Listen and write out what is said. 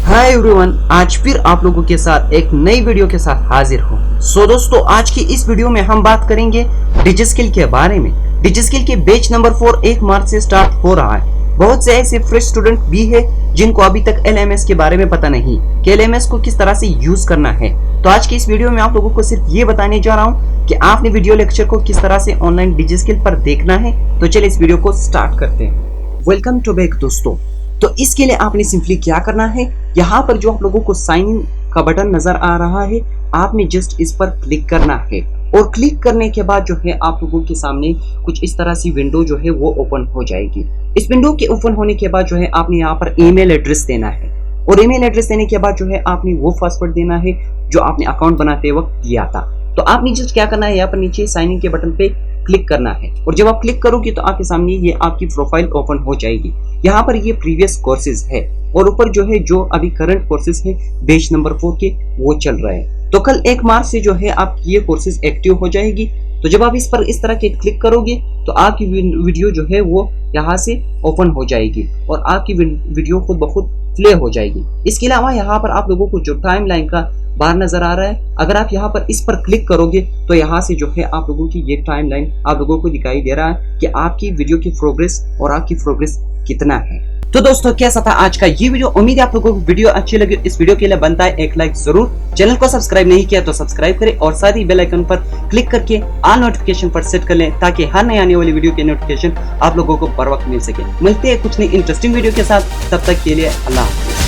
Hi everyone, आज फिर आप लोगों के साथ एक नई वीडियो के साथ हाजिर हूँ। दोस्तों, आज की इस वीडियो में हम बात करेंगे डिजिस्किल के बारे में। डिजिस्किल के बैच नंबर 4 1 मार्च से स्टार्ट हो रहा है। बहुत से ऐसे फ्रेश स्टूडेंट भी है जिनको अभी तक LMS के बारे में पता नहीं कि LMS को किस तरह से यूज करना है। तो आज की इस वीडियो में आप लोगों को सिर्फ ये बताने जा रहा हूँ कि आपने वीडियो लेक्चर को किस तरह से ऑनलाइन डिजिस्किल पर देखना है। तो चलिए इस वीडियो को स्टार्ट करते हैं। वेलकम टू बैक दोस्तों। तो इसके लिए आपने सिंपली क्या करना है, यहाँ पर जो आप लोगों को साइन इन का बटन नजर आ रहा है, आपने जस्ट इस पर क्लिक करना है। और क्लिक करने के बाद जो है आप लोगों के सामने कुछ इस तरह सी विंडो जो है वो ओपन हो जाएगी। इस विंडो के ओपन होने के बाद जो है आपने यहाँ पर ईमेल एड्रेस देना है। और ईमेल एड्रेस देने के बाद जो है आपने वो पासवर्ड देना है जो आपने अकाउंट बनाते वक्त दिया था। तो आपने जस्ट क्या करना है, यहाँ पर नीचे साइन इन के बटन पे क्लिक करना है। और जब आप क्लिक करोगे तो आपके सामने ये आपकी प्रोफाइल ओपन हो जाएगी। यहाँ पर ये प्रीवियस कोर्सेज है और ऊपर जो है जो अभी करंट कोर्सेज है बैच नंबर 4 के वो चल रहे हैं। तो कल 1 मार्च से जो है आपकी ये कोर्सेज एक्टिव हो जाएगी। तो जब आप इस पर इस तरह के क्लिक करोगे तो आपकी वीडियो जो है वो यहाँ से ओपन हो जाएगी और आपकी वीडियो खुद ब खुद प्ले हो जाएगी। इसके अलावा यहाँ पर आप लोगों को जो टाइम लाइन का बार नजर आ रहा है, अगर आप यहाँ पर इस पर क्लिक करोगे तो यहाँ से जो है आप लोगों की ये टाइम लाइन आप लोगों को दिखाई दे रहा है कि आपकी वीडियो की प्रोग्रेस और आपकी प्रोग्रेस कितना है। तो दोस्तों, कैसा था आज का ये वीडियो? उम्मीद है आप लोगों को वीडियो अच्छी लगी। इस वीडियो के लिए बनता है एक लाइक जरूर। चैनल को सब्सक्राइब नहीं किया तो सब्सक्राइब करें और साथ ही बेल आइकन पर क्लिक करके ऑल नोटिफिकेशन पर सेट कर लें ताकि हर नई आने वाली वीडियो के नोटिफिकेशन आप लोगों को बर वक्त मिल सके। मिलते हैं कुछ नई इंटरेस्टिंग वीडियो के साथ, तब तक के लिए अल्लाह हाफिज।